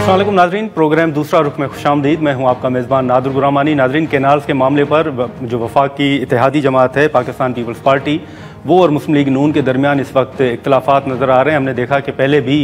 अस्सलाम वालेकुम नाजरीन, प्रोग्राम दूसरा रुख में खुशामदीद। मैं हूं आपका मेज़बान नादुर गुरामानी। नाजरीन, केनाल्स के मामले पर जो वफाक की इत्तेहादी जमात है पाकिस्तान पीपल्स पार्टी, वो और मुस्लिम लीग नून के दरमियान इस वक्त इख्तलाफात नज़र आ रहे हैं। हमने देखा कि पहले भी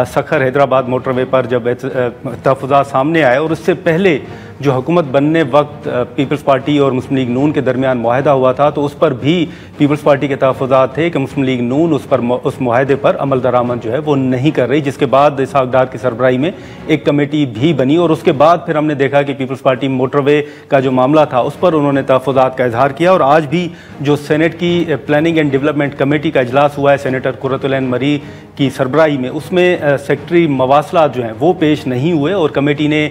सखर हैदराबाद मोटरवे पर जब तहफ़्फ़ुज़ात सामने आए और उससे पहले जो हुकूमत बनने वक्त पीपल्स पार्टी और मुस्लिम लीग नून के दरमियान मुआहदा हुआ था, तो उस पर भी पीपल्स पार्टी के तहफ़्फ़ुज़ात थे कि मुस्लिम लीग नून उस मुआहदे पर अमल दरामद जो है वो नहीं कर रही, जिसके बाद इसहाक डार की सरबराही में एक कमेटी भी बनी और उसके बाद फिर हमने देखा कि पीपल्स पार्टी मोटरवे का जो मामला था उस पर उन्होंने तहफ़्फ़ुज़ात का इजहार किया। और आज भी जो सेनेट की प्लानिंग एंड डेवलपमेंट कमेटी का इजलास हुआ है सेनेटर कुर्रतुल ऐन मरी की सरबराही में, उसमें सेक्रेटरी मवासलात जो हैं वो पेश नहीं हुए और कमेटी ने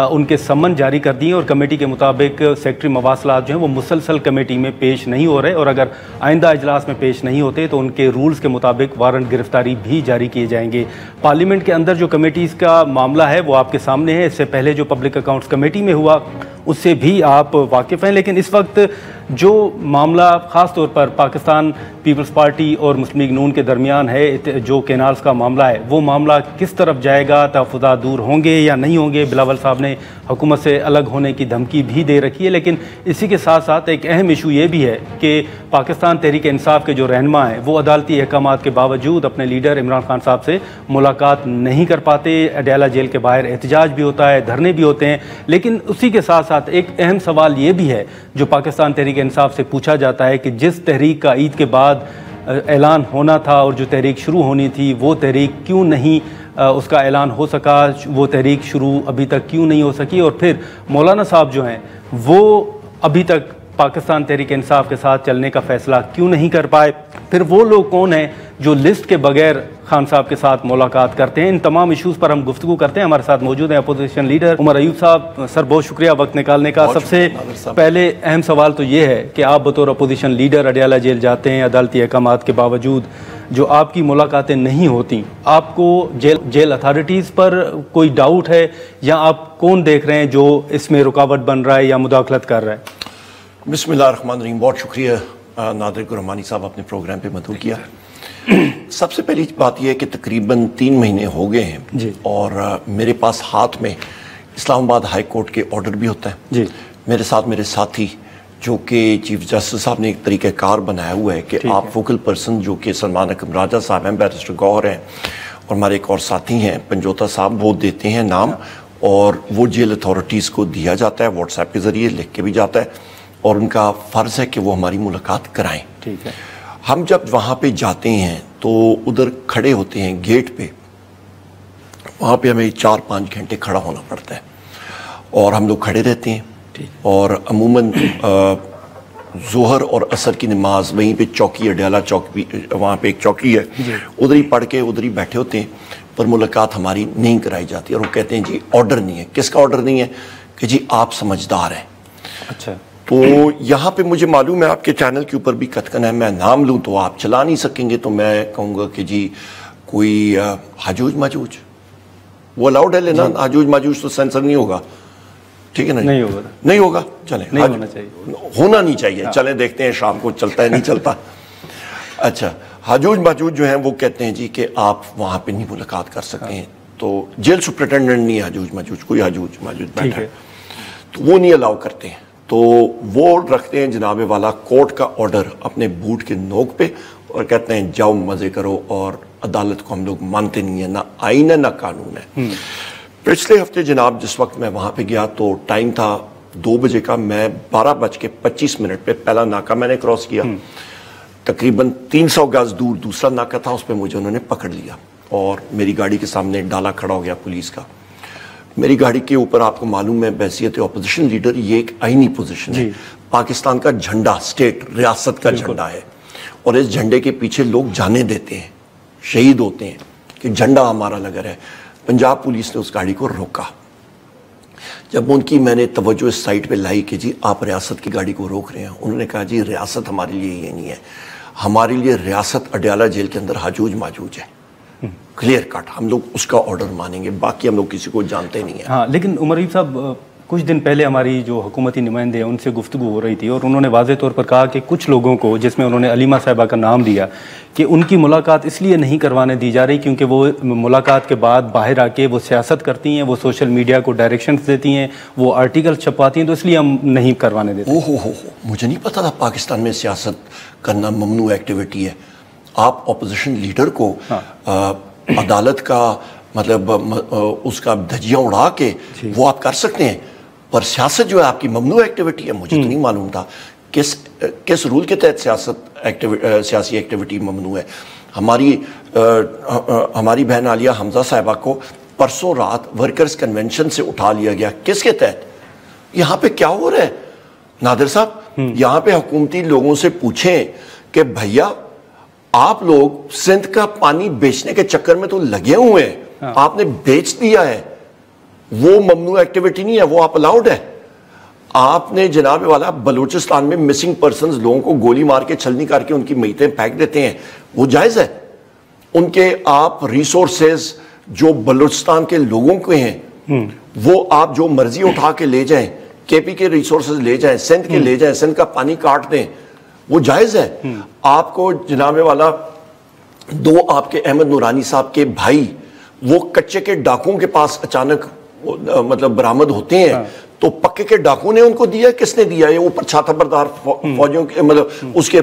उनके सम्मन जारी कर दिए और कमेटी के मुताबिक सेक्रेटरी मवासलात जो हैं वो मुसलसल कमेटी में पेश नहीं हो रहे और अगर आइंदा इजलास में पेश नहीं होते तो उनके रूल्स के मुताबिक वारंट गिरफ्तारी भी जारी किए जाएंगे। पार्लियामेंट के अंदर जो कमेटीज़ का मामला है वो आपके सामने है। इससे पहले जो पब्लिक अकाउंट्स कमेटी में हुआ उससे भी आप वाकिफ़ हैं, लेकिन इस वक्त जो मामला ख़ास तौर पर पाकिस्तान पीपल्स पार्टी और मुस्लिम लीग नून के दरमियान है, जो केनाल्स का मामला है, वो मामला किस तरफ जाएगा, तहफ़्फ़ुज़ात दूर होंगे या नहीं होंगे। बिलावल साहब ने हुकूमत से अलग होने की धमकी भी दे रखी है, लेकिन इसी के साथ साथ एक अहम इशू ये भी है कि पाकिस्तान तहरीक इंसाफ के जो रहनुमा हैं वो अदालती अहकामात के बावजूद अपने लीडर इमरान खान साहब से मुलाकात नहीं कर पाते। अडयाला जेल के बाहर एहतजाज भी होता है, धरने भी होते हैं, लेकिन उसी के साथ साथ एक अहम सवाल ये भी है जो पाकिस्तान तहरीक इंसाफ से पूछा जाता है कि जिस तहरीक का ईद के बाद ऐलान होना था और जो तहरीक शुरू होनी थी वो तहरीक क्यों नहीं उसका ऐलान हो सका, वो तहरीक शुरू अभी तक क्यों नहीं हो सकी और फिर मौलाना साहब जो हैं वो अभी तक पाकिस्तान तहरीक इंसाफ के साथ चलने का फैसला क्यों नहीं कर पाए। फिर वो लोग कौन हैं जो लिस्ट के बगैर खान साहब के साथ मुलाकात करते हैं। इन तमाम इशूज़ पर हम गुफ्तगू करते हैं। हमारे साथ मौजूद हैं अपोजिशन लीडर उमर अयूब साहब। सर, बहुत शुक्रिया वक्त निकालने का। सबसे पहले अहम सवाल तो ये है कि आप बतौर अपोजिशन लीडर अडयाला जेल जाते हैं, अदालती अहकामात के बावजूद जो आपकी मुलाकातें नहीं होती, आपको जेल अथॉरिटीज़ पर कोई डाउट है या आप कौन देख रहे हैं जो इसमें रुकावट बन रहा है या मुदाखलत कर रहा है? बिस्मिल्लाहिर्रहमानिर्रहीम। बहुत शुक्रिया नादिर गुरमानी साहब, अपने प्रोग्राम पे मदद किया। सबसे पहली बात यह है कि तकरीबन 3 महीने हो गए हैं और मेरे पास हाथ में इस्लामाबाद हाई कोर्ट के ऑर्डर भी होता है जी। मेरे साथ मेरे साथी जो कि चीफ जस्टिस साहब ने एक तरीक़ाकार बनाया हुआ है कि आप फोकल पर्सन जो कि सलमान अकरम राजा साहब हैं, बैरिस्टर गौहर हैं और हमारे एक और साथी हैं पंजोता साहब, वो देते हैं नाम और वो जेल अथॉरिटीज़ को दिया जाता है, व्हाट्सएप के ज़रिए लिख के भी जाता है और उनका फ़र्ज़ है कि वो हमारी मुलाकात कराएं। ठीक है। हम जब वहाँ पे जाते हैं तो उधर खड़े होते हैं गेट पे, वहाँ पे हमें 4-5 घंटे खड़ा होना पड़ता है और हम लोग खड़े रहते हैं और अमूमन ज़ोहर और असर की नमाज वहीं पे चौकी, अडयाला चौकी, वहाँ पे एक चौकी है, उधर ही पढ़ के उधर ही बैठे होते हैं, पर मुलाकात हमारी नहीं कराई जाती और वो कहते हैं जी ऑर्डर नहीं है। किसका ऑर्डर नहीं है? कि जी आप समझदार हैं। अच्छा, तो यहाँ पे मुझे मालूम है आपके चैनल के ऊपर भी कथन है, मैं नाम लूँ तो आप चला नहीं सकेंगे, तो मैं कहूँगा कि जी कोई हजूज माजूज वो अलाउड है लेना, हजूज माजूज तो सेंसर नहीं होगा, ठीक है ना? नहीं होगा, नहीं होगा, चले, नहीं होना चाहिए, होना नहीं चाहिए। चले देखते हैं शाम को चलता है नहीं चलता। अच्छा, हजूज माजूज जो है वो कहते हैं जी कि आप वहाँ पे नहीं मुलाकात कर सकते हैं, तो जेल सुप्रिटेंडेंट नहीं है हजूज माजूज, कोई हजूज माजूज बैठा है तो वो नहीं अलाउ करते हैं, तो वो रखते हैं जनाबे वाला कोर्ट का ऑर्डर अपने बूट के नोक पे और कहते हैं जाओ मज़े करो और अदालत को हम लोग मानते नहीं है, ना आईन है ना कानून है। पिछले हफ्ते जनाब जिस वक्त मैं वहाँ पे गया तो टाइम था 2 बजे का, मैं 12:25 पे पहला नाका मैंने क्रॉस किया, तकरीबन 300 गज दूर दूसरा नाका था, उस पर मुझे उन्होंने पकड़ लिया और मेरी गाड़ी के सामने डाला खड़ा हो गया पुलिस का। मेरी गाड़ी के ऊपर आपको मालूम है बैसियत ऑपोजिशन लीडर ये एक आईनी पोजीशन है, पाकिस्तान का झंडा, स्टेट रियासत का झंडा है और इस झंडे के पीछे लोग जाने देते हैं, शहीद होते हैं कि झंडा हमारा लगा है। पंजाब पुलिस ने उस गाड़ी को रोका। जब उनकी मैंने तवज्जो इस साइड पे लाई कि जी आप रियासत की गाड़ी को रोक रहे हैं, उन्होंने कहा जी रियासत हमारे लिए ये नहीं है, हमारे लिए रियासत अडयाला जेल के अंदर हजूज माजूज है, क्लियर कट, हम लोग उसका ऑर्डर मानेंगे, बाकी हम लोग किसी को जानते नहीं है। हाँ, लेकिन उमर अयूब साहब कुछ दिन पहले हमारी जो हुकूमती नुमाइंदे हैं उनसे गुफ्तगू हो रही थी और उन्होंने वाज़े तौर पर कहा कि कुछ लोगों को, जिसमें उन्होंने अलीमा साहिबा का नाम दिया, कि उनकी मुलाकात इसलिए नहीं करवाने दी जा रही क्योंकि वो मुलाकात के बाद बाहर आके वो सियासत करती हैं, वो सोशल मीडिया को डायरेक्शंस देती हैं, वो आर्टिकल छपवाती हैं, तो इसलिए हम नहीं करवाने देते। हो मुझे नहीं पता था पाकिस्तान में सियासत करना ममनू एक्टिविटी है। आप अपोजिशन लीडर को अदालत का मतलब उसका धज्जियां उड़ा के वो आप कर सकते हैं, पर सियासत जो है आपकी ममनू एक्टिविटी है। मुझे तो नहीं मालूम था किस रूल के तहत सियासी एक्टिविटी ममनू है। हमारी बहन आलिया हमजा साहिबा को परसों रात वर्कर्स कन्वेंशन से उठा लिया गया। किसके तहत? यहाँ पे क्या हो रहा है नादिर साहब? यहाँ पे हुकूमती लोगों से पूछें कि भैया आप लोग सिंध का पानी बेचने के चक्कर में तो लगे हुए हैं, आपने बेच दिया है, वो ममनू एक्टिविटी नहीं है, वो आप अलाउड है। आपने जनाब वाला बलूचिस्तान में मिसिंग पर्सन्स लोगों को गोली मार के छलनी करके उनकी मैतें फेंक देते हैं, वो जायज है। उनके आप रिसोर्सेज जो बलूचिस्तान के लोगों के हैं वो आप जो मर्जी उठा के ले जाएं, केपी के रिसोर्सेज ले जाएं, सिंध के ले जाएं, सिंध का पानी काट दें, वो जायज है। आपको जनाब वाला दो आपके अहमद नूरानी साहब के भाई वो कच्चे के डाकुओं के पास अचानक मतलब बरामद होते हैं, तो पक्के के डाकू ने उनको दिया, किसने दिया? ये ऊपर छाता बरदार फौजियों के मतलब उसके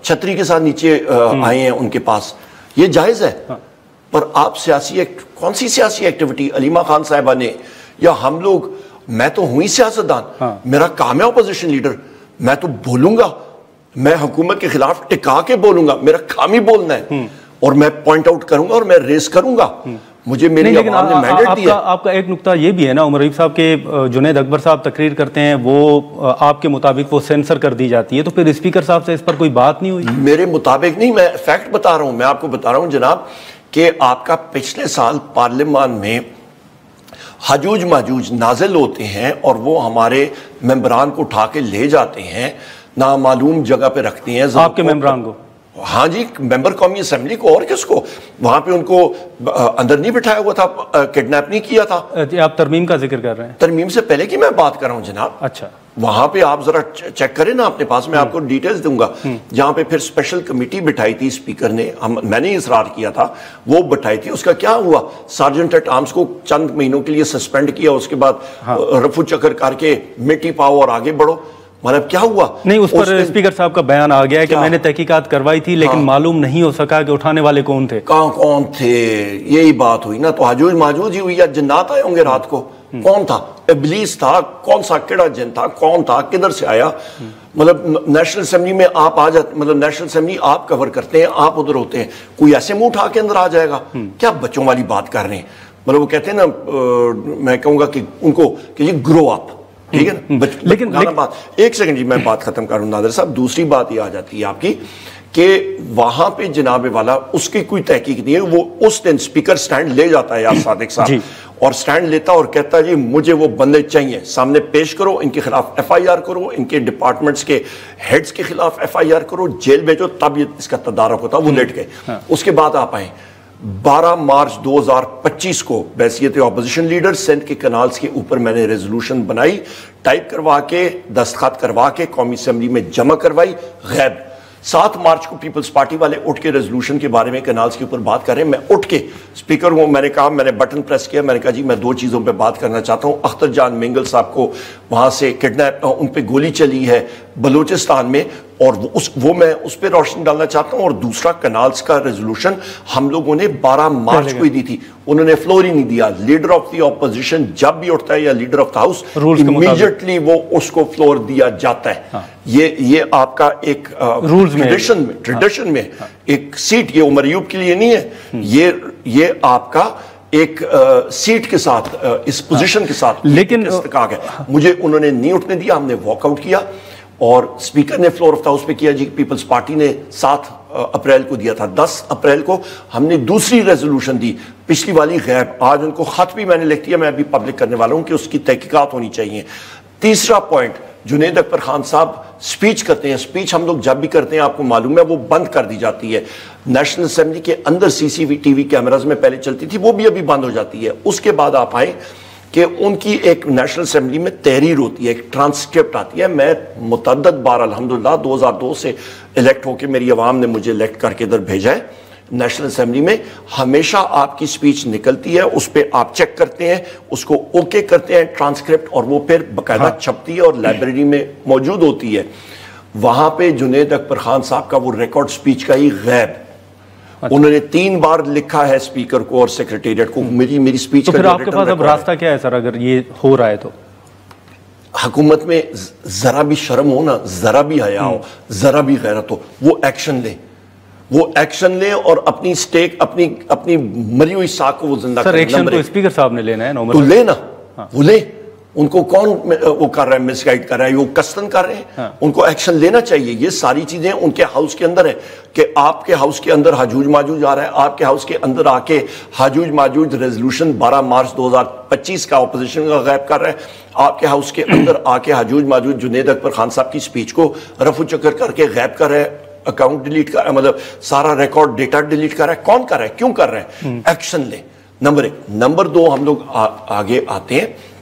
छतरी के साथ नीचे आए हैं उनके पास, ये जायज है। पर आप कौन सी सियासी एक्टिविटी अलीमा खान साहिबा ने या हम लोग, मैं तो हुई सियासतदान, मेरा काम है अपोजिशन लीडर, मैं तो बोलूंगा, मैं हुकूमत के खिलाफ टिका के बोलूंगा, मेरा काम ही बोलना है और मैं पॉइंट आउट करूंगा और मैं रेस करूंगा। मुझे मेरी आवाम ने मैंडेट दिया। आपका एक नुक्ता ये भी है ना, उमर रईफ साहब के जुनैद अकबर साहब तकरीर करते हैं, वो आपके मुताबिक वो सेंसर कर दी जाती है, तो फिर स्पीकर साहब से इस पर कोई बात नहीं हुई? मेरे मुताबिक नहीं, मैं फैक्ट बता रहा हूं, मैं आपको बता रहा हूं जनाब कि आपका पिछले साल पार्लियामान में हजूज माजूज नाजिल होते हैं और वो हमारे मेंबरान को उठा के ले जाते हैं, नामालूम जगह पे रखते हैं। आपके मेंबरान को? हाँ जी, मेंबर कौमी असेंबली को, और किसको? वहां पे उनको अंदर नहीं बिठाया हुआ था, किडनैप नहीं किया था। आप तरमीम का जिक्र कर रहे हैं? तरमीम से पहले की मैं बात कर रहा हूं जनाब। अच्छा, वहां पे आप जरा चेक करें ना अपने पास, मैं आपको डिटेल्स दूंगा। जहां पे फिर स्पेशल कमेटी बिठाई थी स्पीकर ने, मैंने इसरार किया था, वो बिठाई थी। उसका क्या हुआ? सार्जेंट एट आर्म्स को चंद महीनों के लिए सस्पेंड किया, उसके बाद रफू चक्कर करके मिट्टी पाओ और आगे बढ़ो। मतलब क्या हुआ? नहीं, उस पर स्पीकर साहब का बयान आ गया है कि मैंने तहकीकात करवाई थी, लेकिन मालूम नहीं हो सका कि उठाने वाले कौन थे। कौन थे? यही बात हुई ना। तो हजूज माजूज ही हुई या जिन्नात आए होंगे रात को? कौन था? इब्लीस था? कौन सा केड़ा जिन था? कौन था? किधर से आया? मतलब नेशनल असेंबली में आप आ जाते, मतलब नेशनल असेंबली आप कवर करते हैं, आप उधर होते हैं, कोई ऐसे मुंह उठा के अंदर आ जाएगा? क्या बच्चों वाली बात कर रहे हैं? मतलब वो कहते हैं ना, मैं कहूंगा कि उनको कि ये ग्रो अप, ठीक है ना? लेकिन बात एक सेकंड जी, मैं बात खत्म करूं नादिर साहब। दूसरी बात ये आ जाती है आपकी कि वहां पे जनाबे वाला उसकी कोई तहकीक नहीं है। वो उस दिन स्पीकर स्टैंड ले जाता है यार सादिक साहब, और स्टैंड लेता और कहता है जी मुझे वो बंदे चाहिए, सामने पेश करो, इनके खिलाफ FIR करो, इनके डिपार्टमेंट्स के हेड्स के खिलाफ FIR करो, जेल भेजो, तब ये इसका तदारक होता। वो लेट गए। उसके बाद आप आए 12 मार्च 2025 को बैसियत अपोजिशन लीडर सिंध के कनाल्स के ऊपर मैंने रेजोल्यूशन बनाई, टाइप करवा के, दस्तखत करवा के कौमी असेंबली में जमा करवाई। गैब 7 मार्च को पीपल्स पार्टी वाले उठ के रेजोल्यूशन के बारे में कनाल्स के ऊपर बात कर रहे हैं। मैं उठ के स्पीकर को मैंने कहा, मैंने बटन प्रेस किया, मैंने कहा जी मैं 2 चीज़ों पे बात करना चाहता हूँ। अख्तर जान मिंगल साहब को वहाँ से किडनैप, उन पे गोली चली है बलूचिस्तान में, और वो मैं उस पर रोशनी डालना चाहता हूँ। और दूसरा, कनाल्स का रेजोल्यूशन हम लोगों ने 12 मार्च को ही दी थी, उन्होंने फ्लोर ही नहीं दिया। लीडर ऑफ द ऑपोजिशन जब भी उठता है या leader of the house, immediately वो उसको फ्लोर दिया जाता है। हाँ। ये आपका एक ट्रेडिशन में एक सीट, ये उमर अयूब के लिए नहीं है, ये आपका एक सीट के साथ, इस पोजीशन के साथ लेकिन इस्तेकाक है। मुझे उन्होंने नहीं उठने दिया, हमने वॉकआउट किया और स्पीकर ने फ्लोर ऑफ द हाउस पे किया जी। पीपल्स पार्टी ने 7 अप्रैल को दिया था, 10 अप्रैल को हमने दूसरी रेजोल्यूशन दी, पिछली वाली गैब। आज उनको खत भी मैंने लिख दिया, मैं अभी पब्लिक करने वाला हूं कि उसकी तहकीकात होनी चाहिए। तीसरा पॉइंट, जुनैद अकबर खान साहब स्पीच करते हैं, स्पीच हम लोग जब भी करते हैं आपको मालूम है वो बंद कर दी जाती है। नेशनल असेंबली के अंदर CCTV कैमराज में पहले चलती थी, वो भी अभी बंद हो जाती है। उसके बाद आप आए कि उनकी एक नेशनल असेंबली में तहरीर होती है, एक ट्रांसक्रिप्ट आती है। मैं मुतअद्दिद बार अल्हम्दुलिल्लाह 2002 से इलेक्ट होकर मेरी आवाम ने मुझे इलेक्ट करके इधर भेजा है नेशनल असेंबली में। हमेशा आपकी स्पीच निकलती है, उस पर आप चेक करते हैं, उसको ओके करते हैं ट्रांसक्रिप्ट, और वो फिर बाकायदा छपती है और लाइब्रेरी में मौजूद होती है। वहां पे जुनैद अकबर खान साहब का वो रिकॉर्ड स्पीच का ही गैब, उन्होंने 3 बार लिखा है स्पीकर को और सेक्रेटेरिएट को मेरी स्पीच तो फिर आपके पास अब रास्ता क्या है सर, अगर ये हो रहा है तो? हुकूमत में जरा भी शर्म हो ना, जरा भी हया हो, जरा भी गैरत हो, वो एक्शन ले, वो एक्शन ले और अपनी स्टेक, अपनी मरी हुई साख को वो जिंदा सर एक्शन तो स्पीकर साहब ने लेना है ना, तो लेना। वो ले, उनको कौन वो कर रहा है, मिसगाइड कर रहा है, वो कस्तन कर रहे हैं। उनको एक्शन लेना चाहिए। ये सारी चीजें उनके हाउस के अंदर है कि आपके हाउस के अंदर हाजूज माजूज आ रहा है, आपके हाउस के अंदर आके हाजूज माजूज रेजोल्यूशन 12 मार्च 2025 का ऑपोजिशन का गैब कर रहा है, आपके हाउस के अंदर आके हाजूज माजूज जुनैद अकबर खान साहब की स्पीच को रफू चक्कर करके गैब कर रहा है, अकाउंट डिलीट कर रहा है, मतलब सारा रिकॉर्ड डेटा डिलीट कर रहा है। कौन कर रहा है, क्यों कर रहा है? एक्शन ले, नंबर 1। नंबर 2, हम लोग आगे आते हैं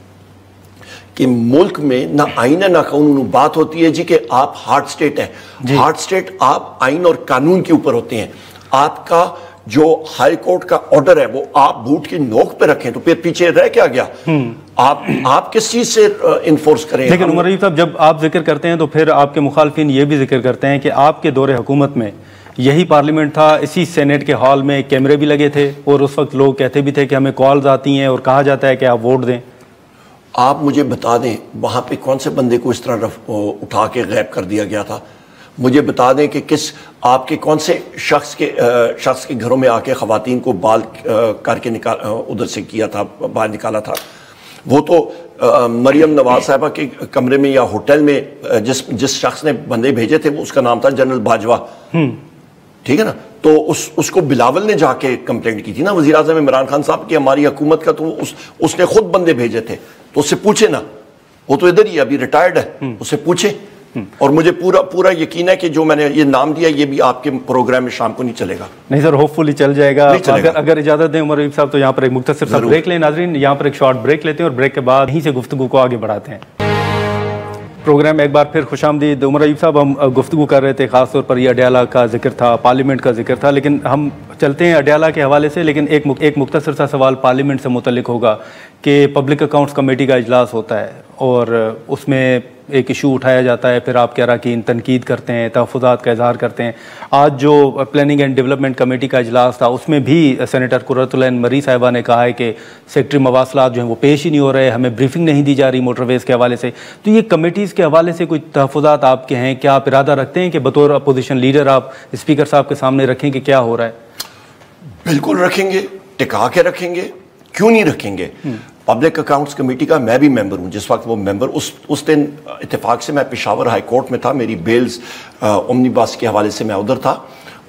कि मुल्क में ना आईन है ना कानून। बात होती है जी कि आप हार्ड स्टेट है, हार्ड स्टेट आप आईन और कानून के ऊपर होते हैं। आपका जो हाई कोर्ट का ऑर्डर है वो आप बूट की नोक पे रखें तो फिर पीछे रह क्या गया? आप किस चीज से इन्फोर्स करें? लेकिन उमर रईस साहब, जब आप जिक्र करते हैं तो फिर आपके मुखालफिन ये भी जिक्र करते हैं कि आपके दौरे हुकूमत में यही पार्लियामेंट था, इसी सेनेट के हॉल में कैमरे भी लगे थे और उस वक्त लोग कहते भी थे कि हमें कॉल्स आती हैं और कहा जाता है कि आप वोट दें। आप मुझे बता दें वहां पे कौन से बंदे को इस तरह उठा के गैब कर दिया गया था? मुझे बता दें कि किस आपके कौन से शख्स के घरों में आके खवातीन को बाल करके निकाल उधर से किया था, बाहर निकाला था। वो तो मरियम नवाज साहबा के कमरे में या होटल में जिस शख्स ने बंदे भेजे थे वो उसका नाम था जनरल बाजवा, ठीक है ना? तो उसको बिलावल ने जाके कंप्लेंट की थी ना वज़ीर आज़म इमरान खान साहब की हमारी हुकूमत का, तो उसने खुद बंदे भेजे थे। तो उससे पूछे ना, वो तो इधर ही अभी रिटायर्ड है, उससे पूछे। और मुझे पूरा यकीन है कि जो मैंने ये नाम दिया ये भी आपके प्रोग्राम में शाम को नहीं चलेगा। नहीं सर, होपफुली चल जाएगा। अगर इजाजत दें उमर रईस साहब तो यहाँ पर एक मुख्तसर सा ब्रेक लें। नाजरीन, यहाँ पर एक शॉर्ट ब्रेक लेते हैं और ब्रेक के बाद यहीं से गुफ्तगू को आगे बढ़ाते हैं। प्रोग्राम एक बार फिर खुशामदीद। उमर रईस साहब, हम गुफ्तगू कर रहे थे, खासतौर पर ये अडयाला का जिक्र था, पार्लियामेंट का जिक्र था, लेकिन हम चलते हैं अडयाला के हवाले से। लेकिन एक मुख्तसर सा सवाल पार्लियामेंट से मुतल्लिक होगा कि पब्लिक अकाउंट्स कमेटी का इजलास होता है और उसमें एक इशू उठाया जाता है, फिर आपके अरकान तनकीद करते हैं, तहफ़्फ़ुज़ात का इजहार करते हैं। आज जो प्लानिंग एंड डेवलपमेंट कमेटी का इजलास था उसमें भी सेनेटर कुर्रतुल ऐन मरी साहिबा ने कहा है कि सेक्रेटरी मवासलात जो हैं वो पेश ही नहीं हो रहे, हमें ब्रीफिंग नहीं दी जा रही मोटरवेज़ के हवाले से। तो ये कमेटीज़ के हवाले से कोई तहफ़्फ़ुज़ात आपके हैं? क्या आप इरादा रखते हैं कि बतौर अपोजिशन लीडर आप स्पीकर साहब के सामने रखें कि क्या हो रहा है? बिल्कुल रखेंगे, टिका के रखेंगे, क्यों नहीं रखेंगे। पब्लिक अकाउंट्स कमेटी का मैं भी मेंबर हूं। जिस वक्त वो मेंबर उस दिन इत्तेफाक से मैं पेशावर हाई कोर्ट में था, मेरी बेल्स ओमनीबस के हवाले से मैं उधर था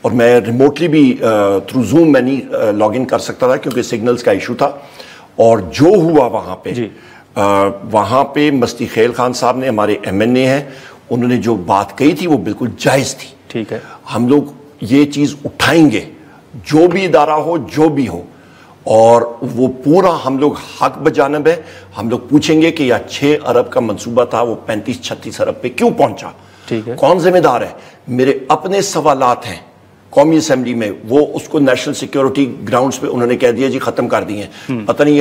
और मैं रिमोटली भी थ्रू जूम मैं नहीं लॉग इन कर सकता था क्योंकि सिग्नल्स का इशू था। और जो हुआ वहाँ पे मस्ती खेल खान साहब ने, हमारे MNA हैं, उन्होंने जो बात कही थी वो बिल्कुल जायज़ थी। ठीक है, हम लोग ये चीज़ उठाएंगे, जो भी इदारा हो, जो भी हो, और वो पूरा हम लोग हक बजानब है। हम लोग पूछेंगे कि यह 6 अरब का मंसूबा था वो 35-36 अरब पे क्यों पहुंचा? ठीक है, कौन जिम्मेदार है? मेरे अपने सवालात हैं कौमी असेंबली में, वो उसको नेशनल सिक्योरिटी ग्राउंड्स पे उन्होंने कह दिया जी खत्म कर दिए। पता नहीं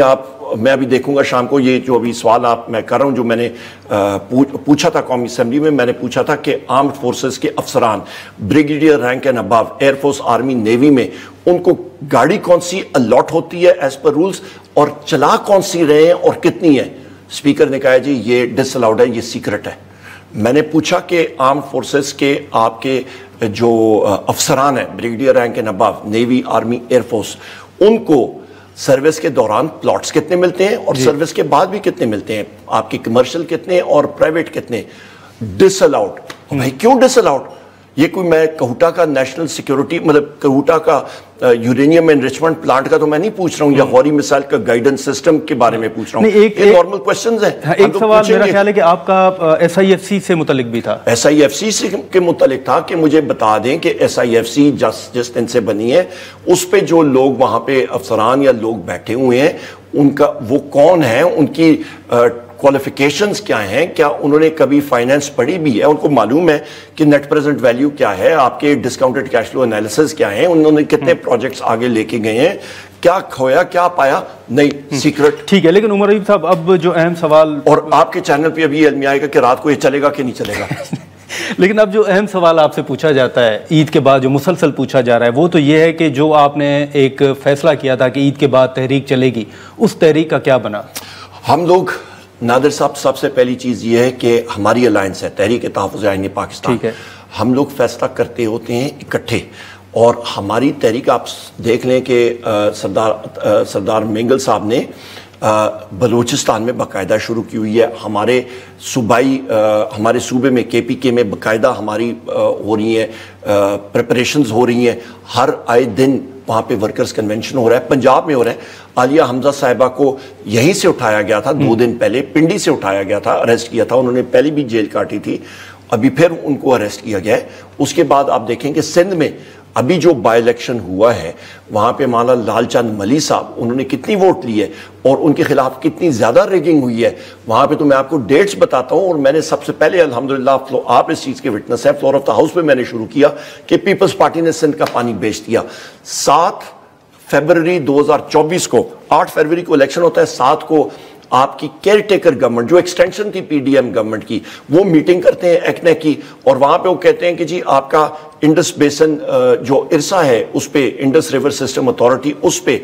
मैं अभी देखूंगा शाम को ये जो अभी सवाल मैं कर रहा हूं, जो मैंने पूछा था कौमी असेंबली में। मैंने पूछा था कि आर्म्ड फोर्सेस के अफसरान, brigadier rank and above, air force, army, navy में उनको गाड़ी कौन सी अलॉट होती है एज पर रूल्स और चला कौन सी रहे हैं और कितनी है? स्पीकर ने कहा जी ये डिसअलाउड है, ये सीक्रेट है। मैंने पूछा कि आर्म फोर्सेस के आपके जो अफसरान हैं, brigadier rank and above, navy, army, air force, उनको सर्विस के दौरान प्लॉट्स कितने मिलते हैं और सर्विस के बाद भी कितने मिलते हैं, आपके कमर्शियल कितने और प्राइवेट कितने? डिसअलाउड। भाई क्यों डिसअलाउड? ये कोई मैं कहूटा का नेशनल सिक्योरिटी, मतलब कहूटा का यूरेनियम एनरिचमेंट प्लांट का तो मैं नहीं पूछ रहा हूँ, या गौरी मिसाइल का गाइडेंस सिस्टम के बारे में पूछ रहा हूँ। ये नॉर्मल क्वेश्चंस हैं। एक सवाल मेरा ख्याल है कि आपका SIFC से मुतलिक भी था। SIFC से के मुतलिक था कि मुझे बता दें कि SIFC जिस दिन से बनी है उस पे जो लोग वहां पे अफसरान या लोग बैठे हुए हैं उनका वो कौन है, उनकी क्वालिफिकेशंस क्या हैं, क्या उन्होंने कभी फाइनेंस पढ़ी भी है, उनको मालूम है कि नेट प्रेजेंट वैल्यू क्या है, आपके डिस्काउंटेड कैश फ्लो एनालिसिस क्या है, उन्होंने कितने प्रोजेक्ट्स आगे लेके गए हैं, क्या खोया क्या पाया, नहीं सीक्रेट। ठीक है, लेकिन उमर अयूब साहब अब जो अहम सवाल, और आपके चैनल पे अभी इल्म आएगा कि रात को ये चलेगा कि नहीं चलेगा लेकिन अब जो अहम सवाल आपसे पूछा जाता है ईद के बाद, जो मुसलसल पूछा जा रहा है, वो तो ये है कि जो आपने एक फैसला किया था कि ईद के बाद तहरीक चलेगी, उस तहरीक का क्या बना? हम लोग नादिर साहब, सबसे पहली चीज़ ये है कि हमारी अलायंस है तहरीक तहफ़्फ़ुज़ आईन पाकिस्तान। हम लोग फैसला करते होते हैं इकट्ठे, और हमारी तहरीक आप देख लें कि सरदार मेंगल साहब ने बलूचिस्तान में बाकायदा शुरू की हुई है, हमारे सूबे में KPK में बाकायदा हमारी हो रही है प्रिपरेशंस हो रही हैं, हर आए दिन वहाँ पे वर्कर्स कन्वेंशन हो रहा है। पंजाब में हो रहा है, आलिया हमजा साहिबा को यहीं से उठाया गया था 2 दिन पहले, पिंडी से उठाया गया था, अरेस्ट किया था, उन्होंने पहले भी जेल काटी थी, अभी फिर उनको अरेस्ट किया गया है। उसके बाद आप देखें कि सिंध में अभी जो बाई इलेक्शन हुआ है वहाँ पे माला लालचंद मली साहब, उन्होंने कितनी वोट ली है और उनके खिलाफ कितनी ज़्यादा रिगिंग हुई है वहाँ पे, तो मैं आपको डेट्स बताता हूँ। और मैंने सबसे पहले अल्हम्दुलिल्लाह, आप इस चीज़ के विटनेस हैं, फ्लोर ऑफ द हाउस पे मैंने शुरू किया कि पीपल्स पार्टी ने सिंध का पानी बेच दिया। 7 फरवरी 2024 को, 8 फरवरी को इलेक्शन होता है, 7 को आपकी केयर टेकर गवर्नमेंट, जो एक्सटेंशन थी PDM गवर्नमेंट की, वो मीटिंग करते हैं एक्ने की, और वहां पे वो कहते हैं कि जी आपका इंडस बेसन जो इरसा है उस पे, इंडस रिवर सिस्टम अथॉरिटी, उस पे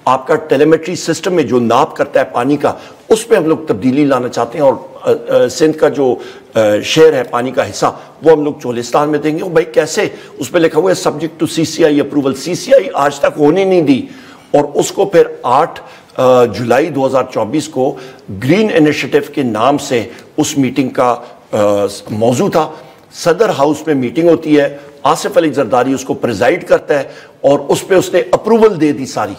आपका टेलीमेट्री सिस्टम में जो नाप करता है पानी का, उस पे हम लोग तब्दीली लाना चाहते हैं, और सिंध का जो शेयर है पानी का हिस्सा वो हम लोग चोलिस्तान में देंगे। भाई कैसे? उस पर लिखा हुआ है subject to CCI approval. CCI आज तक होने नहीं दी, और उसको फिर 8 जुलाई 2024 को ग्रीन इनिशिएटिव के नाम से उस मीटिंग का मौजू था। सदर हाउस में मीटिंग होती है, आसिफ अली जरदारी उसको प्रिजाइड करता है, और उस पे उसने अप्रूवल दे दी सारी,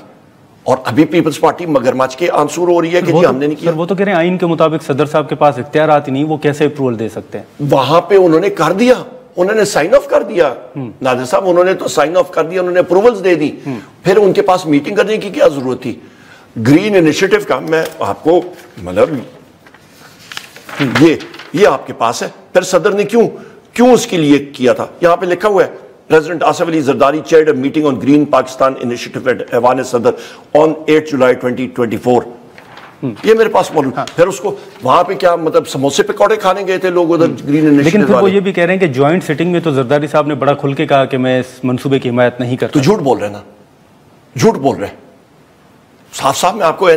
और अभी पीपल्स पार्टी मगरमच्छ के आंसू हो रही है कि जी हमने नहीं किया। वो तो कह रहे हैं आइन के मुताबिक सदर साहब के पास इख्तियारात ही नहीं, वो कैसे अप्रूवल दे सकते हैं? वहां पे उन्होंने कर दिया, उन्होंने साइन ऑफ कर दिया नादिर साहब, उन्होंने तो साइन ऑफ कर दिया, उन्होंने अप्रूवल्स दे दी, फिर उनके पास मीटिंग करने की क्या जरूरत थी? ग्रीन इनिशिएटिव का मैं आपको मतलब ये आपके पास है, फिर सदर ने क्यों उसके लिए किया था? यहां पे लिखा हुआ है, President Asif Ali Zardari chaired a meeting on green Pakistan initiative at Aiwan Sadr on 8 जुलाई 2024। ये मेरे पास मौजूद। फिर उसको वहां पे क्या मतलब समोसे पकौड़े खाने गए थे लोग उधर ग्रीन इनिशिएटिव। लेकिन फिर वो ये भी कह रहे हैं कि ज्वाइंट सिटिंग में तो जरदारी साहब ने बड़ा खुल के कहा कि मैं इस मंसूबे की हिमायत नहीं करता। तो झूठ बोल रहे हैं ना, झूठ बोल रहे हैं साफ साफ। मैं आपको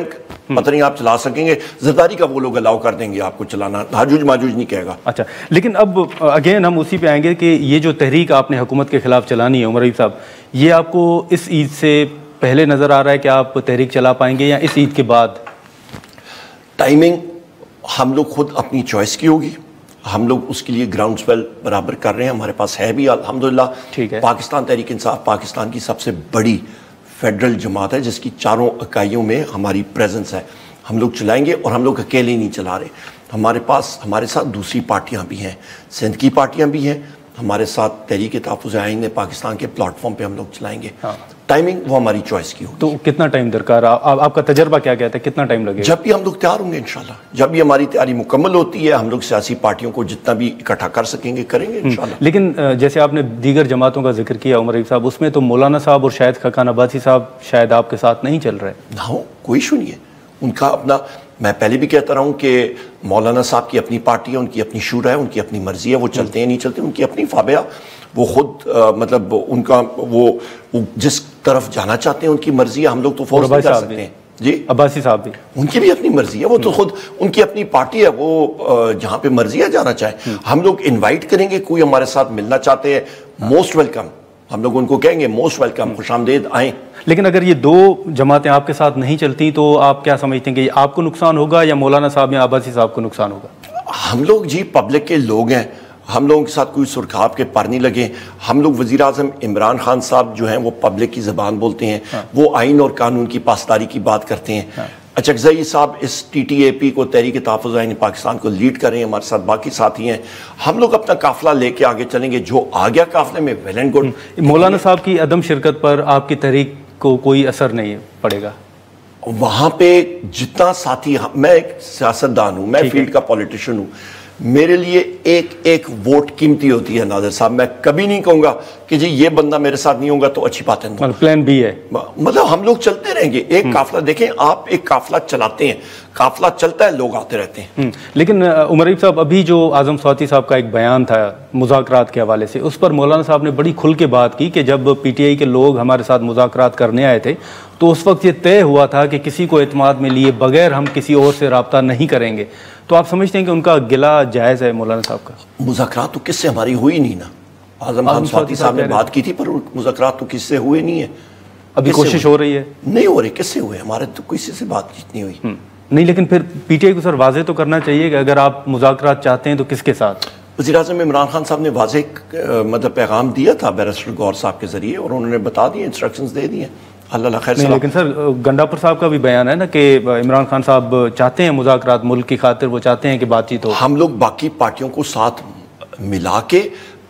पता नहीं आप चला सकेंगे, जरदारी का वो लोग अलाउ कर देंगे आपको चलाना, हाजूज माजूज नहीं कहेगा। अच्छा, लेकिन अब अगेन हम उसी पे आएंगे कि ये जो तहरीक आपने हुकूमत के खिलाफ चलानी है उमर अयूब साहब, ये आपको इस ईद से पहले नजर आ रहा है कि आप तहरीक चला पाएंगे या इस ईद के बाद? टाइमिंग हम लोग खुद अपनी चॉइस की होगी, हम लोग उसके लिए ग्राउंड स्वेल बराबर कर रहे हैं, हमारे पास है भी अल्हम्दुलिल्लाह। ठीक है। पाकिस्तान तहरीक इंसाफ पाकिस्तान की सबसे बड़ी फेडरल जमात है जिसकी चारों इकाइयों में हमारी प्रेजेंस है। हम लोग चलाएंगे, और हम लोग अकेले नहीं चला रहे, हमारे साथ दूसरी पार्टियां भी हैं, सिंध की पार्टियां भी हैं, हमारे साथ तहरीक तहफ़्फ़ुज़ आईन पाकिस्तान के प्लेटफॉर्म पे हम लोग चलाएंगे। हाँ। टाइमिंग वो हमारी चॉइस की होगी। तो कितना टाइम दरकार, आपका तजर्बा क्या कहता है, कितना टाइम लगेगा? जब भी हम लोग तैयार होंगे इंशाल्लाह, जब भी हमारी तैयारी मुकम्मल होती है, हम लोग सियासी पार्टियों को जितना भी इकट्ठा कर सकेंगे करेंगे इंशाल्लाह। लेकिन जैसे आपने दीगर जमातों का जिक्र किया उमर अयूब साहब, उसमें तो मौलाना साहब और शायद खकान अब्बासी साहब शायद आपके साथ नहीं चल रहे। ना हो, कोई इशू नहीं है उनका अपना। मैं पहले भी कहता रहा हूँ कि मौलाना साहब की अपनी पार्टी है, उनकी अपनी शूरा है, उनकी अपनी मर्जी है, वो चलते हैं नहीं चलते उनकी अपनी फाबिया, वो खुद मतलब उनका वो जिस तरफ जाना चाहते हैं उनकी मर्जी है, हम लोग तो फोर्स नहीं कर सकते हैं। जी अब्बासी साहब भी, उनकी भी अपनी मर्जी है, वो तो खुद उनकी अपनी पार्टी है, वो जहां पे मर्जी है जाना चाहे। हम लोग इनवाइट करेंगे, कोई हमारे साथ मिलना चाहते हैं, मोस्ट वेलकम, हम लोग उनको कहेंगे मोस्ट वेलकम, खुशामदेद आए। लेकिन अगर ये दो जमातें आपके साथ नहीं चलती तो आप क्या समझते हैं कि आपको नुकसान होगा या मौलाना साहब या अब्बासी साहब को नुकसान होगा? हम लोग जी पब्लिक के लोग हैं, हम लोगों के साथ कोई सुरखाब के पर नहीं लगे। हम लोग वज़ीर आज़म इमरान खान साहब जो हैं वो पब्लिक की ज़बान बोलते हैं। हाँ। वो आइन और कानून की पासदारी की बात करते हैं। हाँ। अचकज़ई साहब इस TTAP को, तहरीक तहफ़्फ़ुज़ आइन पाकिस्तान को लीड कर रहे हैं, हमारे साथ बाकी साथी हैं। हम लोग अपना काफिला लेके आगे चलेंगे, जो आ गया काफिले में वेल एंड गुड। मौलाना साहब की अदम शिरकत पर आपकी तहरीक को कोई असर नहीं पड़ेगा? वहां पे जितना साथी, मैं एक सियासतदान हूं, मैं फील्ड का पॉलिटिशियन हूं, मेरे लिए एक एक वोट कीमती होती है नादिर साहब। मैं कभी नहीं कहूंगा कि जी ये बंदा मेरे साथ नहीं होगा तो अच्छी बात है। प्लान बी है, मतलब हम लोग चलते रहेंगे। एक काफिला देखें, आप एक काफिला चलाते हैं, काफिला चलता है, लोग आते रहते हैं। लेकिन उमर रईफ साहब, अभी जो आजम स्वाति साहब का एक बयान था मुज़ाकरात के हवाले से, उस पर मौलाना साहब ने बड़ी खुल के बात की कि जब PTI के लोग हमारे साथ मुज़ाकरात करने आए थे तो उस वक्त ये तय हुआ था कि किसी को एतमाद में लिए बगैर हम किसी और से रब्ता नहीं करेंगे। तो आप समझते हैं कि उनका गिला जायज़ है मौलाना साहब का? मुज़ाकरात तो किससे हमारी हुई नहीं ना। आजम खान स्वाति साहब ने बात की थी, पर मुज़ाकरात तो किससे हुए नहीं है। अभी कोशिश हो रही है? नहीं हो रही। किससे हुए? हमारे तो किसी से बातचीत नहीं हुई। नहीं, लेकिन फिर PTI को सर वाज़े तो करना चाहिए कि अगर आप मुज़ाकरात चाहते हैं तो किसके साथ? वज़ीर आज़म इमरान खान साहब ने वाज़े मतलब पैगाम दिया था बैरिस्टर गौर साहब के जरिए, और उन्होंने बता दिए, इंस्ट्रक्शंस दे दिए। अल्लाह खैर। नहीं, लेकिन सर गंडापुर साहब का भी बयान है ना कि इमरान खान साहब चाहते हैं मुज़ाकरात, मुल्क की खातिर वो चाहते हैं कि बातचीत हो। हम लोग बाकी पार्टियों को साथ मिला के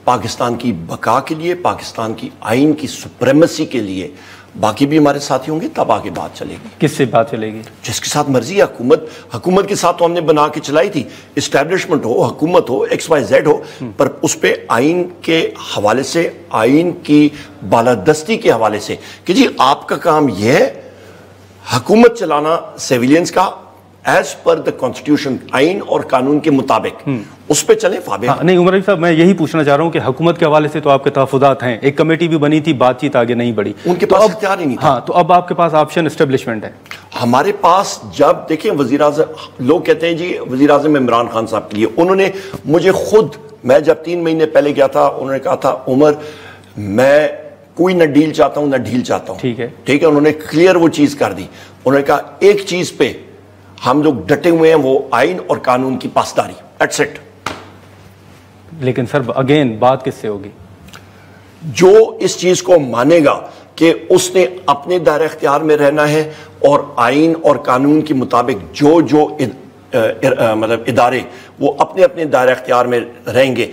पाकिस्तान की बका के लिए, पाकिस्तान की आइन की सुप्रीमेसी के लिए बाकी भी हमारे साथी होंगे, तब आगे बात चलेगी। किससे बात चलेगी? जिसके साथ मर्जी है। हुकूमत के साथ तो हमने बना के चलाई थी, इस्टेब्लिशमेंट हो, हुकूमत हो, XYZ हो, पर उस पर आइन के हवाले से, आइन की बालादस्ती के हवाले से कि जी आपका काम यह है हुकूमत चलाना सिविलियंस का एज पर द कॉन्स्टिट्यूशन, आइन और कानून के मुताबिक, उस पे चले फाबे। हाँ, नहीं उमर साहब, मैं यही पूछना चाह रहा हूँ कि हुकूमत के हवाले से तो आपके तहफ़्फ़ुज़ात हैं, एक कमेटी भी बनी थी, बातचीत आगे नहीं बढ़ी, उनके पास इख्तियार ही नहीं था। हाँ, तो अब आपके पास ऑप्शन एस्टेब्लिशमेंट है। हमारे पास जब देखें वज़ीर आज़म, लोग कहते हैं जी वज़ीर आज़म इमरान खान साहब के लिए, उन्होंने मुझे खुद, मैं जब 3 महीने पहले गया था, उन्होंने कहा था उमर मैं कोई ना डील चाहता हूँ ना ढील चाहता हूँ। ठीक है, ठीक है। उन्होंने क्लियर वो चीज कर दी। उन्होंने कहा एक चीज पे हम लोग डटे हुए हैं, वो आइन और कानून की पासदारी, दैट्स इट। लेकिन सर अगेन बात किससे होगी? जो इस चीज को मानेगा कि उसने अपने दायरे इख्तियार में रहना है और आइन और कानून के मुताबिक जो जो मतलब इदारे वो अपने अपने दायरे इख्तियार में रहेंगे।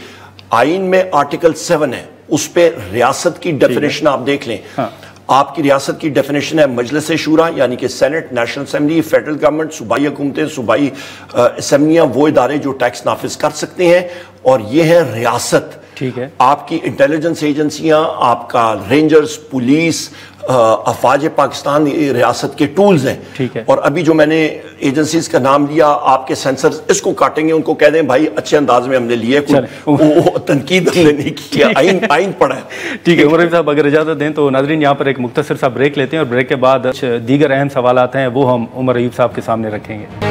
आइन में आर्टिकल 7 है, उस पर रियासत की डेफिनेशन आप देख लें। हाँ। आपकी रियासत की डेफिनेशन है मजलिस शूरा, यानी कि senate, national assembly, federal government, सूबाई हुकूमतें, सूबाई असम्बलियां, वो इदारे जो टैक्स नाफिज कर सकते हैं, और ये है रियासत। ठीक है। आपकी इंटेलिजेंस एजेंसियां, आपका रेंजर्स, पुलिस, अफवाज पाकिस्तान, ये रियासत के टूल्स हैं। ठीक है। और अभी जो मैंने एजेंसीज का नाम लिया, आपके सेंसर इसको काटेंगे, उनको कह दें भाई अच्छे अंदाज में हमने लिए, तनकीद हमने नहीं किया, आइन पड़ा है। ठीक है उमर साहब, अगर इजाजत दें तो नाजरीन यहाँ पर एक मुख्तसर सा ब्रेक लेते हैं, और ब्रेक के बाद दीगर अहम सवालात हैं वो हम उमर रईफ साहब के सामने रखेंगे।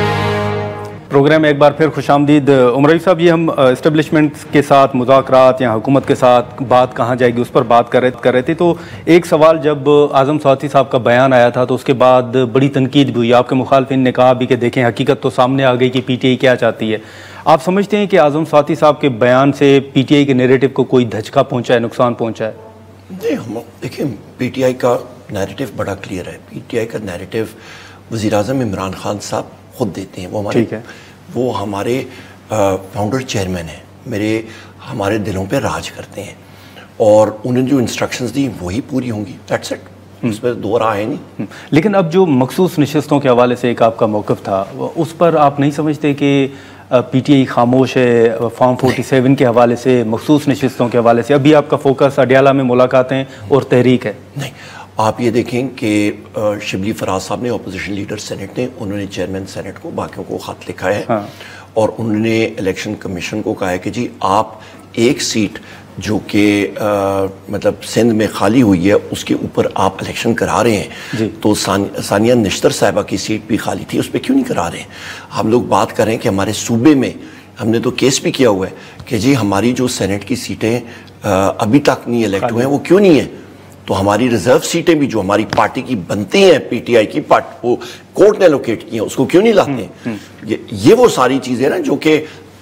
प्रोग्राम में एक बार फिर खुशामदीद। उमर रईफ साहब, ये हम इस्टेब्लिशमेंट के साथ मुज़ाकरात या हुकूमत के साथ बात कहाँ जाएगी उस पर बात कर रहे थे, तो एक सवाल, जब आज़म स्वाति साहब का बयान आया था तो उसके बाद बड़ी तनकीद भी हुई। आपके मुखालफिन ने कहा भी कि देखें हकीकत तो सामने आ गई कि PTI क्या चाहती है। आप समझते हैं कि आज़म स्वाति साहब के बयान से PTI के नैरेटिव को कोई धचका पहुँचा है, नुकसान पहुँचा है? नहीं, हम देखिए PTI का नैरेटिव बड़ा क्लियर है। PTI का नैरेटिव वज़ीर आज़म इमरान खान साहब खुद देते हैं। वो हमारे, ठीक है, वो हमारे फाउंडर चेयरमैन हैं, हमारे दिलों पे राज करते हैं, और उन्होंने जो इंस्ट्रक्शंस दी वही पूरी होंगी, दैट्स इट, उसमें दो राह है नहीं। लेकिन अब जो मखसूस नशिस्तों के हवाले से एक आपका मौक़िफ़ था, उस पर आप नहीं समझते कि PTI खामोश है? फॉर्म 47 के हवाले से, मखसूस नशिस्तों के हवाले से अभी आपका फोकस अडियाला में मुलाकातें और तहरीक है? नहीं, आप ये देखें कि शिबली फराज साहब ने, अपोजिशन लीडर सेनेट ने, उन्होंने चेयरमैन सेनेट को, बाकियों को ख़त लिखा है। हाँ। और उन्होंने इलेक्शन कमीशन को कहा है कि जी आप एक सीट जो कि मतलब सिंध में खाली हुई है उसके ऊपर आप इलेक्शन करा रहे हैं, तो सानिया निश्तर साहिबा की सीट भी खाली थी, उस पर क्यों नहीं करा रहे हैं? हम लोग बात करें कि हमारे सूबे में, हमने तो केस भी किया हुआ है कि जी हमारी जो सेनेट की सीटें अभी तक नहीं इलेक्ट हुए हैं, वो क्यों नहीं है? तो हमारी रिजर्व सीटें भी जो हमारी पार्टी की बनती हैं, PTI की पार्टी, वो कोर्ट ने एलोकेट की हैं, उसको क्यों नहीं लाते हैं? ये वो सारी चीज़ें ना जो कि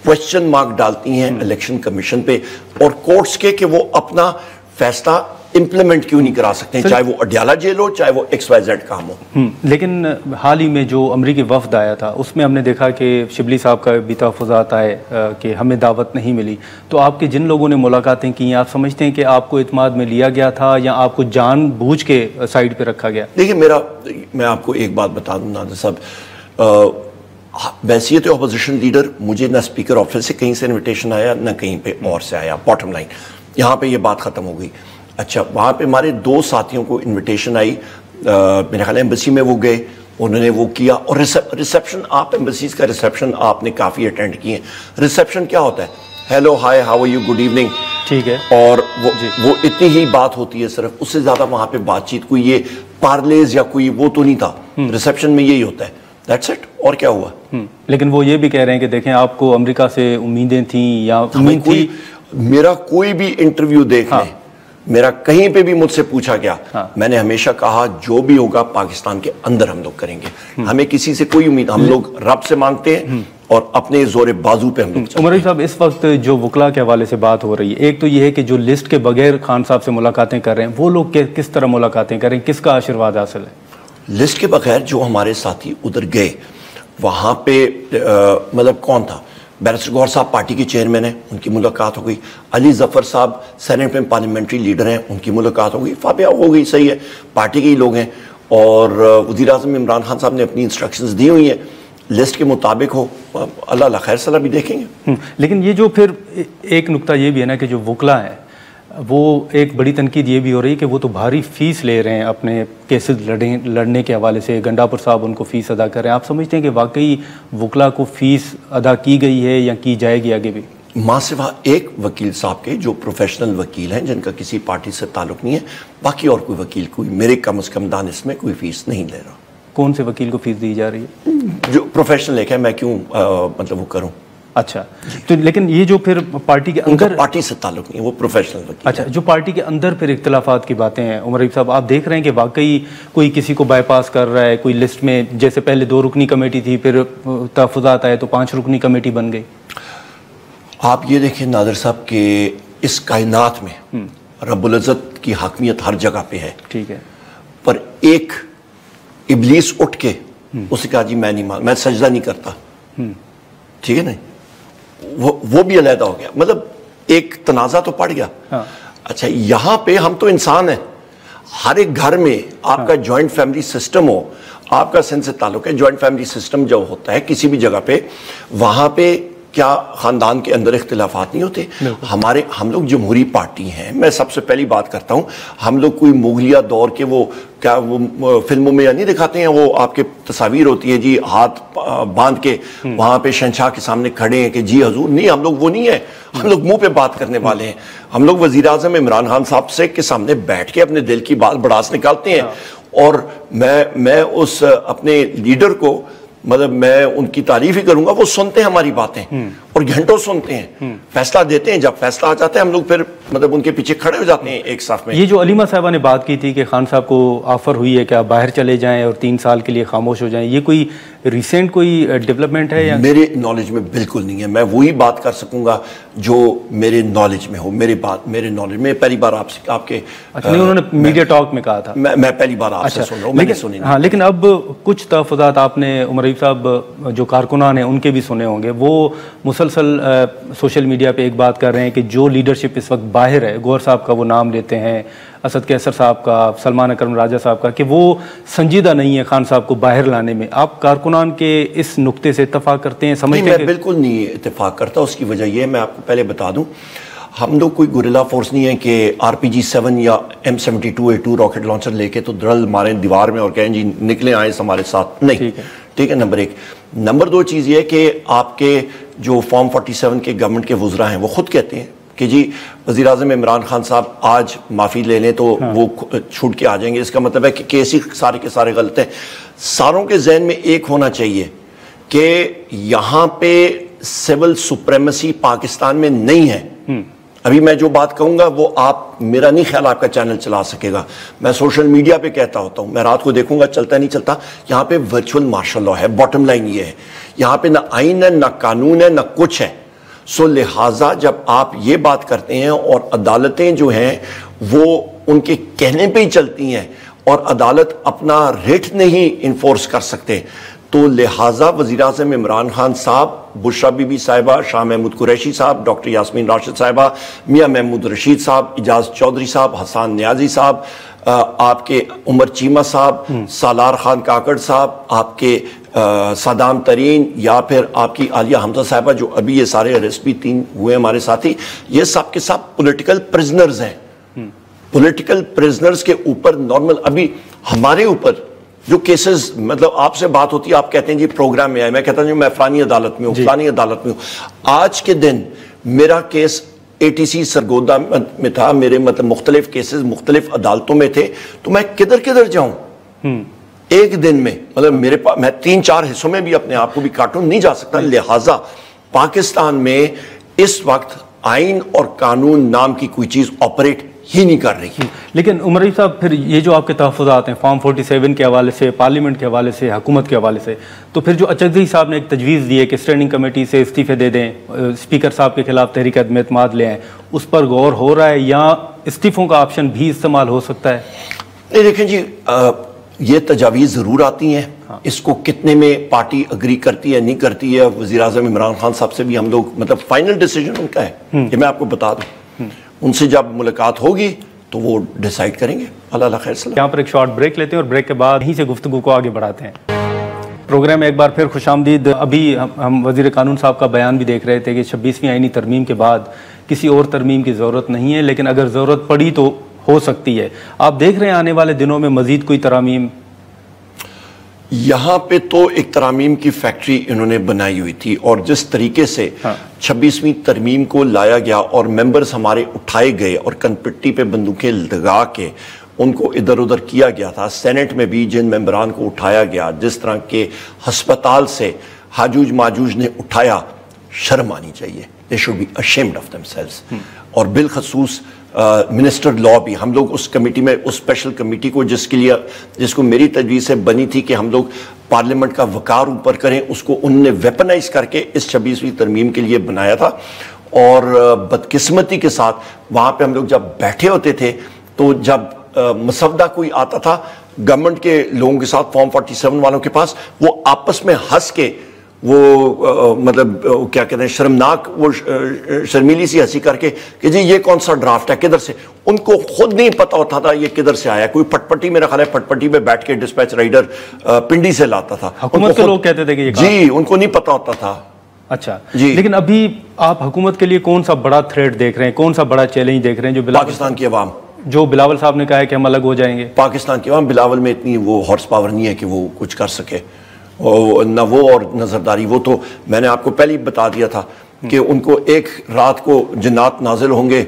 क्वेश्चन मार्क डालती हैं इलेक्शन कमीशन पे और कोर्ट्स के कि वो अपना फैसला इंप्लीमेंट क्यों नहीं करा सकते, चाहे वो अडयाला जेल हो, चाहे वो XYZ काम हो। लेकिन हाल ही में जो अमरीकी वफद आया था उसमें हमने देखा कि शिबली साहब का भी तहफ़्फ़ुज़ात आए कि हमें दावत नहीं मिली। तो आपके जिन लोगों ने मुलाकातें की, आप समझते हैं कि आपको इत्माद में लिया गया था या आपको जानबूझ के साइड पे रखा गया? देखिए मैं आपको एक बात बता दूं नादिर साहब, वैसियत अपोजिशन लीडर, मुझे ना स्पीकर ऑफिस से कहीं से इन्विटेशन आया ना कहीं पे और से आया। बॉटम लाइन यहाँ पे ये बात ख़त्म हो गई। अच्छा, वहाँ पे हमारे 2 साथियों को इनविटेशन आई, मेरे ख्याल एम्बेसी में वो गए, उन्होंने वो किया। और रिसेप्शन, आप एम्बेसीज का रिसेप्शन आपने काफ़ी अटेंड किए। रिसेप्शन क्या होता है? Hello, hi, how are you, good evening, ठीक है। और वो इतनी ही बात होती है सिर्फ, उससे ज़्यादा वहाँ पे बातचीत, कोई ये पार्लेज या कोई वो तो नहीं था। रिसेप्शन में यही होता है, दैट्स इट। और क्या हुआ? लेकिन वो ये भी कह रहे हैं कि देखें, आपको अमेरिका से उम्मीदें थी या उम्मीद थी। मेरा कोई भी इंटरव्यू देख लें, मेरा कहीं पे भी मुझसे पूछा गया, मैंने हमेशा कहा जो भी होगा पाकिस्तान के अंदर हम लोग करेंगे। हमें किसी से कोई उम्मीद, हम लोग रब से मांगते हैं और अपने जोरे बाजू पे हम लोग। उमर साहब, इस वक्त जो वकला के हवाले से बात हो रही है, एक तो ये है कि जो लिस्ट के बगैर खान साहब से मुलाकातें कर रहे हैं, वो लोग किस तरह मुलाकातें करें, किसका आशीर्वाद हासिल है? लिस्ट के बगैर जो हमारे साथी उधर गए, वहां पे मतलब कौन था? बैरिस्टर गौहर साहब पार्टी के चेयरमैन हैं, उनकी मुलाकात हो गई। अली जफर साहब सेनेट में पार्लियामेंट्री लीडर हैं, उनकी मुलाकात हो गई। फाबिया हो गई, सही है, पार्टी के ही लोग हैं। और वज़ीर आज़म इमरान खान साहब ने अपनी इंस्ट्रक्शंस दी हुई हैं, लिस्ट के मुताबिक हो, अल्लाह खैर सलाह भी देखेंगे। लेकिन ये जो फिर एक नुक्ता ये भी है ना कि जो वकला है, वो एक बड़ी तनकीद ये भी हो रही है कि वो तो भारी फीस ले रहे हैं अपने केसेस लड़ने के हवाले से। गंडापुर साहब उनको फ़ीस अदा कर रहे हैं। आप समझते हैं कि वाकई वकला को फ़ीस अदा की गई है या की जाएगी आगे भी? माँ सिवा एक वकील साहब के जो प्रोफेशनल वकील हैं, जिनका किसी पार्टी से ताल्लुक़ नहीं है, बाकी और कोई वकील, कोई मेरे कम अज़ कम दानिश में कोई फ़ीस नहीं ले रहा। कौन से वकील को फ़ीस दी जा रही है? जो प्रोफेशनल है, मैं क्यों मतलब वो करूँ? अच्छा, तो लेकिन ये जो फिर पार्टी के अंदर, पार्टी से ताल्लुक नहीं, वो प्रोफेशनल वकील। अच्छा, जो पार्टी के अंदर फिर इख्तिलाफात की बातें हैं, उमर साहब, आप देख रहे हैं कि वाकई कोई किसी को बाईपास कर रहा है, कोई लिस्ट में, जैसे पहले 2 रुकनी कमेटी थी, फिर तहफ़्फ़ुज़ात आए तो 5 रुकनी कमेटी बन गई। आप ये देखें नादिर साहब के इस कायनात में रब्बुल इज़्ज़त की हाकमियत हर जगह पे है, ठीक है, पर एक इब्लीस उठ के उसने कहा जी मैं नहीं मान, मैं सजदा नहीं करता, ठीक है, नहीं, वो भी अलहदा हो गया। मतलब एक तनाज़ा तो पड़ गया। हाँ। अच्छा, यहां पे हम तो इंसान हैं, हर एक घर में आपका जॉइंट फैमिली सिस्टम हो, आपका सिंध से ताल्लुक है, जॉइंट फैमिली सिस्टम जो होता है किसी भी जगह पे, वहां पे क्या खानदान के अंदर इख्तिलाफात नहीं होते? हम लोग जमहूरी पार्टी हैं। मैं सबसे पहली बात करता हूं, हम लोग कोई मुगलिया दौर के वो क्या वो फिल्मों में या नहीं दिखाते हैं, वो आपके तस्वीर होती है जी, हाथ बांध के वहां पे शहंशाह के सामने खड़े हैं कि जी हजूर, नहीं, हम लोग वो नहीं है। हम लोग मुंह पे बात करने वाले हैं। हम लोग वजीर आजम इमरान खान साहब से के सामने बैठ के अपने दिल की बात बड़ास निकालते हैं। और मैं उस अपने लीडर को, मतलब मैं उनकी तारीफ ही करूंगा, वो सुनते हैं हमारी बातें और घंटों सुनते हैं, फैसला देते हैं। जब फैसला आ जाता है हम लोग फिर मतलब उनके पीछे खड़े हो जाते हैं एक साथ में। ये जो अलीमा साहबा ने बात की थी कि खान साहब को ऑफर हुई है कि आप बाहर चले जाएं और 3 साल के लिए खामोश हो जाएं, ये कोई रिसेंट कोई डेवलपमेंट है या? मेरे नॉलेज में बिल्कुल नहीं है। मैं वही बात कर सकूंगा जो मेरे नॉलेज में हो। मेरे नॉलेज में पहली बार आपसे आपके अच्छा, नहीं, उन्होंने मीडिया टॉक में कहा था। मैं पहली बार आपसे सुन रहा हूँ, मैंने सुनी नहीं। हाँ, लेकिन अब कुछ तहफ़्फ़ुज़ात आपने उमर साहब जो कारकुनान हैं उनके भी सुने होंगे। वो मुसलसल सोशल मीडिया पे एक बात कर रहे हैं कि जो लीडरशिप इस वक्त बाहर है, गौहर साहब का वो नाम लेते हैं, असद कैसर साहब का, सलमान अकरम राजा साहब का, कि वो संजीदा नहीं है खान साहब को बाहर लाने में। आप कारकुनान के इस नुक्ते से इत्तेफाक करते हैं, समझते हैं? मैं बिल्कुल नहीं इत्तेफाक करता। उसकी वजह यह है, मैं आपको पहले बता दूं, हम लोग कोई गुरिल्ला फोर्स नहीं है कि RPG-7 या M72A2 रॉकेट लॉन्चर लेके तो ड्रल मारें दीवार में और कहें जी निकले आए हमारे साथ, नहीं, ठीक है। नंबर 1। नंबर 2 चीज़ ये कि आपके जो फॉर्म 47 के गवर्नमेंट के वुज़रा हैं वो खुद कहते हैं कि जी वज़ीर आज़म इमरान खान साहब आज माफ़ी ले लें तो वो छूट के आ जाएंगे। इसका मतलब है कि केस ही सारे के सारे गलत हैं। सारों के जहन में एक होना चाहिए कि यहाँ पे सिविल सुप्रेमेसी पाकिस्तान में नहीं है। अभी मैं जो बात कहूंगा वो आप, मेरा नहीं ख्याल आपका चैनल चला सकेगा। मैं सोशल मीडिया पे कहता होता हूं, मैं रात को देखूंगा चलता नहीं चलता। यहाँ पे वर्चुअल मार्शल लॉ है। बॉटम लाइन ये है, यहाँ पे ना आइन है, ना कानून है, ना कुछ है। सो लिहाजा जब आप ये बात करते हैं और अदालतें जो हैं वो उनके कहने पे ही चलती हैं और अदालत अपना रिट नहीं इन्फोर्स कर सकते, तो लिहाजा वज़ीर आज़म इमरान खान साहब, बुशरा बीबी साहिबा, शाह महमूद कुरैशी साहब, डॉक्टर यास्मीन राशिद साहिबा, मियाँ महमूद रशीद साहब, इजाज़ चौधरी साहब, हसन न्याजी साहब, आपके उमर चीमा साहब, सालार खान काकड़ साहब, आपके सदाम तरीन, या फिर आपकी आलिया हमजा साहिबा, जो अभी ये सारे अरेस्ट भी 3 हुए हमारे साथी, ये सब के सब पॉलिटिकल प्रिजनर्स हैं। पॉलिटिकल प्रिजनर्स के ऊपर नॉर्मल अभी हमारे ऊपर जो केसेस, मतलब आपसे बात होती है, आप कहते हैं जी प्रोग्राम में आए, मैं कहता हूँ मैं फलानी अदालत में हूँ, फलानी अदालत में हूँ। आज के दिन मेरा केस ATC सरगोदा में था, मेरे मतलब मुख्तलिफ केसेस मुख्तलिफ अदालतों में थे, तो मैं किधर किधर जाऊं एक दिन में, मतलब मेरे पास, मैं 3-4 हिस्सों में भी अपने आप को भी काटूं नहीं जा सकता। लिहाजा पाकिस्तान में इस वक्त आइन और कानून नाम की कोई चीज ऑपरेट ही नहीं कर रही। लेकिन उमर साहब, फिर ये जो आपके तहफ़्फ़ुज़ात हैं फॉर्म 47 के हवाले से, पार्लियामेंट के हवाले से, हुकूमत के हवाले से, तो फिर जो अचकज़ई साहब ने एक तजवीज़ दी है कि स्टैंडिंग कमेटी से इस्तीफ़े दे दें, स्पीकर साहब के खिलाफ तहरीक अदम एतमाद ले आएँ, उस पर गौर हो रहा है या इस्तीफ़ों का ऑप्शन भी इस्तेमाल हो सकता है? नहीं देखें जी, ये तजावीज़ ज़रूर आती हैं। हाँ। इसको कितने में पार्टी अग्री करती है नहीं करती है, वज़ीर आज़म इमरान खान साहब से भी हम लोग, मतलब फाइनल डिसीजन उनका है, ये मैं आपको बता दूं। उनसे जब मुलाकात होगी तो वो डिसाइड करेंगे। अल्लाह खैर सलाम। यहाँ पर एक शॉर्ट ब्रेक लेते हैं और ब्रेक के बाद यहीं से गुफ्तगू को आगे बढ़ाते हैं। प्रोग्राम में एक बार फिर खुशामदीद। अभी हम वज़ीर कानून साहब का बयान भी देख रहे थे कि 26वीं आईनी तरमीम के बाद किसी और तरमीम की ज़रूरत नहीं है, लेकिन अगर ज़रूरत पड़ी तो हो सकती है। आप देख रहे हैं आने वाले दिनों में मज़ीद कोई तरामीम? यहाँ पे तो एक तरामीम की फैक्ट्री इन्होंने बनाई हुई थी, और जिस तरीके से 26वीं तरमीम को लाया गया और मेंबर्स हमारे उठाए गए और कनपट्टी पे बंदूकें लगा के उनको इधर उधर किया गया था, सेनेट में भी जिन मेंबरान को उठाया गया, जिस तरह के हस्पताल से हाजूज माजूज ने उठाया, शर्म आनी चाहिए। They should be ashamed of themselves. और बिलखसूस मिनिस्टर लॉ भी, हम लोग उस कमेटी में, उस स्पेशल कमेटी को जिसको मेरी तजवीज़ से बनी थी कि हम लोग पार्लियामेंट का वकार ऊपर करें, उसको उनने वेपनाइज करके इस 26वीं तरमीम के लिए बनाया था। और बदकिस्मती के साथ वहाँ पे हम लोग जब बैठे होते थे तो जब मसवदा कोई आता था गवर्नमेंट के लोगों के साथ, फॉर्म 47 वालों के पास, वो आपस में हंस के वो मतलब क्या कहते हैं, शर्मनाक, वो शर्मीली सी हंसी करके कि जी ये कौन सा ड्राफ्ट है, किधर से, उनको खुद नहीं पता होता था ये किधर से आया। कोई फटपटी, मेरा ख्याल है फटपटी में बैठ के डिस्पैच राइडर पिंडी से लाता था। हुकूमत के लोग कहते थे कि ये जी, उनको नहीं पता होता था। अच्छा जी। लेकिन अभी आप हुकूमत के लिए कौन सा बड़ा थ्रेट देख रहे हैं, कौन सा बड़ा चैलेंज देख रहे हैं? जो पाकिस्तान की अवाम, जो बिलावल साहब ने कहा है कि हम अलग हो जाएंगे। पाकिस्तान की अवाम, बिलावल में इतनी वो हॉर्स पावर नहीं है कि वो कुछ कर सके, न वो और नजरदारी। वो तो मैंने आपको पहले ही बता दिया था कि उनको एक रात को जिन्नात नाजिल होंगे,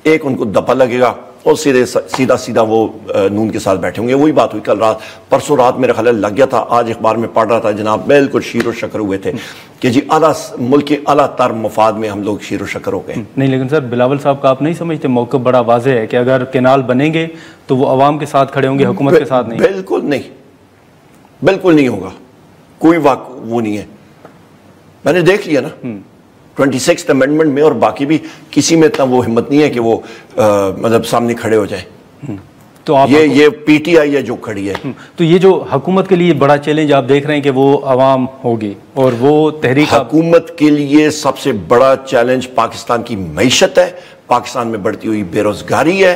एक उनको दफा लगेगा और सीधा वो नून के साथ बैठे होंगे। वही बात हुई कल रात, परसों रात मेरा ख्याल लग गया था, आज अखबार में पढ़ रहा था जनाब, बिल्कुल शीरो शक्र हुए थे कि जी आला मुल्क के आला तर मफाद में हम लोग शीरो शक्र हो गए। नहीं, लेकिन सर बिलावल साहब का आप नहीं समझते मौक़िफ़ बड़ा वाज़ेह है कि अगर केनाल बनेंगे तो वो अवाम के साथ खड़े होंगे, हुकूमत के साथ नहीं? बिल्कुल नहीं, बिल्कुल नहीं होगा, कोई वो नहीं है। मैंने देख लिया ना 26th अमेंडमेंट में, और बाकी भी किसी में इतना वो हिम्मत नहीं है कि वो मतलब सामने खड़े हो जाए। तो आप ये पीटीआई है जो खड़ी है। तो ये जो हुकूमत के लिए बड़ा चैलेंज आप देख रहे हैं कि वो अवाम होगी, और वो तहरीक हुकूमत के लिए सबसे बड़ा चैलेंज पाकिस्तान की मईशत है, पाकिस्तान में बढ़ती हुई बेरोजगारी है,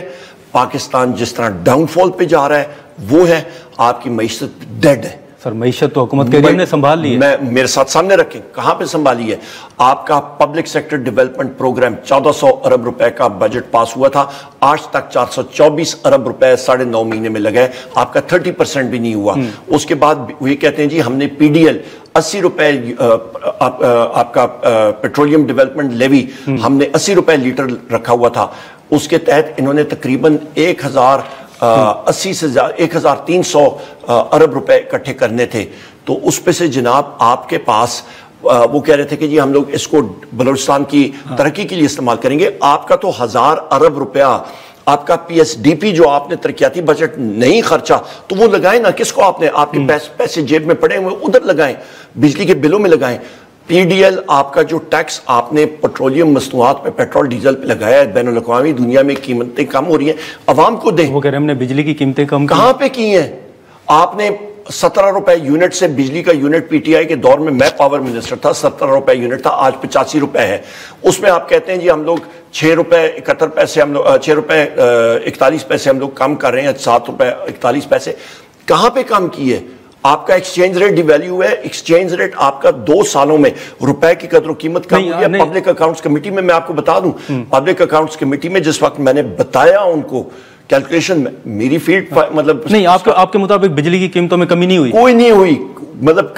पाकिस्तान जिस तरह डाउनफॉल पे जा रहा है वो है, आपकी मईशत डेड है। सर मईशत तो हुकूमत के ने संभाल ली है। मैं मेरे साथ सामने रखें, कहां पे संभाली है? आपका पब्लिक सेक्टर डेवलपमेंट प्रोग्राम 1400 अरब रुपए का बजट पास हुआ था, आज तक 424 अरब रुपए 9.5 महीने में लगे, आपका 30% भी नहीं हुआ। उसके बाद वही कहते हैं जी हमने PDL 80 रुपए, आपका पेट्रोलियम डेवलपमेंट लेवी हमने 80 रुपए लीटर रखा हुआ था, उसके तहत इन्होंने तकरीबन 1300 अरब रुपए इकट्ठे करने थे। तो उस पे से जनाब आपके पास वो कह रहे थे कि जी हम लोग इसको बलूचिस्तान की तरक्की के लिए इस्तेमाल करेंगे। आपका तो 1000 अरब रुपया आपका PSDP जो आपने तरक्याती बजट नहीं खर्चा, तो वो लगाए ना, किसको आपने, आपके पैसे जेब में पड़े हुए उधर लगाएं, बिजली के बिलों में लगाएं। पीडीएल आपका जो टैक्स आपने पेट्रोलियम मसनूआत पे पेट्रोल डीजल पे लगाया है, बैनुल अक़वामी दुनिया में कीमतें कम हो रही हैं, अवाम को दें। वो कह रहे हैं हमने बिजली की कीमतें कम कहां पे की हैं? आपने 17 रुपए यूनिट से बिजली का यूनिट, पीटीआई के दौर में मैं पावर मिनिस्टर था, 17 रुपए यूनिट था, आज 85 रुपए है। उसमें आप कहते हैं जी हम लोग 6 रुपए 71 पैसे, हम लोग 6 रुपए 41 पैसे हम लोग कम कर रहे हैं, 7 रुपए 41 पैसे। कहां पे कम की है? आपका एक्सचेंज रेट डिवैल्यू है, एक्सचेंज रेट आपका 2 सालों में रुपए की कदर कीमत कम हुई है। पब्लिक अकाउंट्स कमेटी में मैं आपको बता दूं, पब्लिक अकाउंट्स कमेटी में जिस वक्त मैंने बताया उनको कैलकुलेशन में, मेरी फील्ड मतलब नहीं, आपके मुताबिक बिजली की कीमतों में कमी नहीं हुई? कोई नहीं हुई, मतलब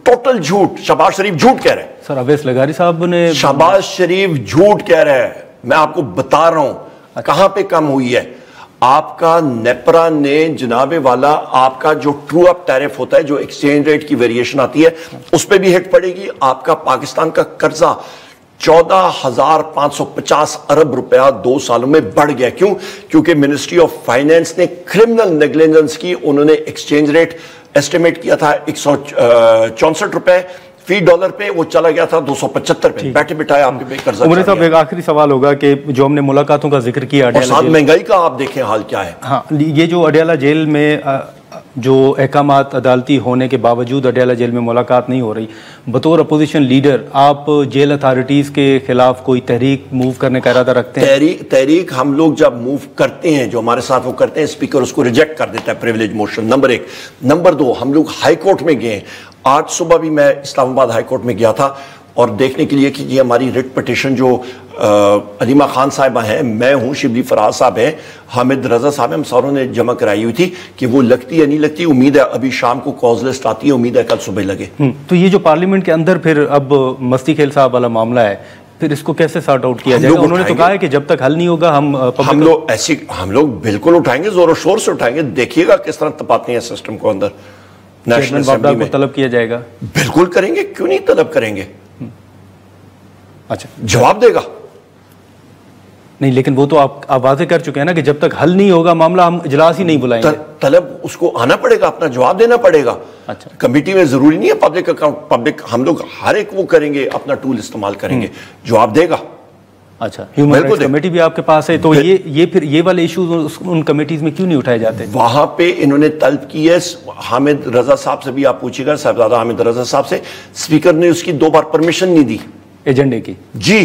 टोटल झूठ। शहबाज शरीफ झूठ कह रहे हैं सर, अवैस लगारी साहब ने। शहबाज शरीफ झूठ कह रहे हैं, मैं आपको बता रहा हूं कहां पे कम हुई है। आपका नेपरा ने जनाबे वाला, आपका जो ट्रू अप टैरिफ होता है, जो एक्सचेंज रेट की वेरिएशन आती है, उस पर भी हिट पड़ेगी। आपका पाकिस्तान का कर्जा 14,550 अरब रुपया 2 सालों में बढ़ गया। क्यों? क्योंकि मिनिस्ट्री ऑफ फाइनेंस ने क्रिमिनल नेग्लिजेंस की, उन्होंने एक्सचेंज रेट एस्टिमेट किया था 164 रुपए फी डॉलर पे, वो चला गया था 275 पे। बैठे बिठाए आपके पे कर्जा। उमर साहब, एक आखिरी सवाल होगा कि जो हमने मुलाकातों का जिक्र किया, और साथ महंगाई का आप देखें हाल क्या है। हाँ, ये जो अडयाला जेल में जो अहकामात अदालती होने के बावजूद अडयाला जेल में मुलाकात नहीं हो रही, बतौर अपोजिशन लीडर आप जेल अथॉरिटीज के खिलाफ कोई तहरीक मूव करने का इरादा रखते हैं? तहरीक हम लोग जब मूव करते हैं, जो हमारे साथ वो करते हैं, स्पीकर उसको रिजेक्ट कर देता है, प्रिविलेज मोशन, नंबर 1। नंबर 2, हम लोग हाई कोर्ट में गए। आज सुबह भी मैं इस्लामाबाद हाई कोर्ट में गया था और देखने के लिए कि ये हमारी रिट पिटिशन जो अलीमा खान साहिबा हैं, मैं हूं, शिबली फराज साहब हैं, हामिद रजा साहब हैं, हम सारों ने जमा कराई हुई थी कि वो लगती है नहीं लगती। उम्मीद है अभी शाम को कॉज लिस्ट आती है, उम्मीद है कल सुबह लगे। तो ये जो पार्लियामेंट के अंदर फिर अब मस्ती खेल साहब वाला मामला है, फिर इसको कैसे सॉर्ट आउट किया जाएगा? उन्होंने तो कहा है कि जब तक हल नहीं होगा हम लोग बिल्कुल उठाएंगे, जोरों शोर से उठाएंगे। देखिएगा किस तरह तपाते हैं सिस्टम को अंदर। नेशनल असेंबली में तलब किया जाएगा? बिल्कुल करेंगे, क्यों नहीं तलब करेंगे। अच्छा, जवाब देगा नहीं, लेकिन वो तो आप वाजे कर चुके हैं ना कि जब तक हल नहीं होगा मामला हम इजलास ही नहीं बुलाएंगे। तलब उसको आना पड़ेगा, अपना जवाब देना पड़ेगा। अच्छा, कमेटी में जरूरी नहीं है पब्लिक अकाउंट, पब्लिक हम लोग हर एक वो करेंगे, अपना टूल इस्तेमाल करेंगे, जवाब देगा। अच्छा, ह्यूमन राइट्स कमेटी भी आपके पास है, तो ये वाले इश्यूज उन कमेटीज में क्यों नहीं उठाए जाते? वहां पे इन्होंने तलब की है। हामिद रजा साहब से भी आप पूछिएगा, साहबजादा हामिद रजा साहब से, स्पीकर ने उसकी 2 बार परमिशन नहीं दी एजेंडे की। जी,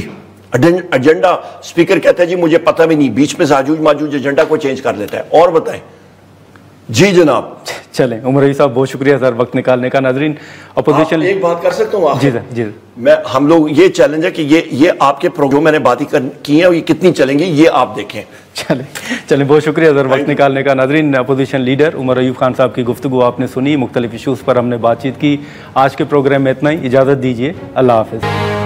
एजेंडा स्पीकर कहता है जी मुझे पता भी नहीं, बीच में साजूज माजूज एजेंडा को चेंज कर लेता है। और बताएं जी जनाब। चलें, उमर रईस साहब बहुत शुक्रिया सर वक्त निकालने का। नाजरीन, अपोजिशन एक बात कर सकता हूँ? जी सर, जी मैं, हम लोग ये चैलेंज है कि ये आपके प्रोग्राम मैंने बात ही की है, ये कितनी चलेंगी ये आप देखें। चलें, बहुत शुक्रिया सर वक्त निकालने का। नाजरीन, अपोजिशन लीडर उमर अयूब खान साहब की गुफ्तगू आपने सुनी, मुख्तलिफ इशूज़ पर हमने बातचीत की। आज के प्रोग्राम में इतना ही, इजाज़त दीजिए, अल्लाह हाफिज़।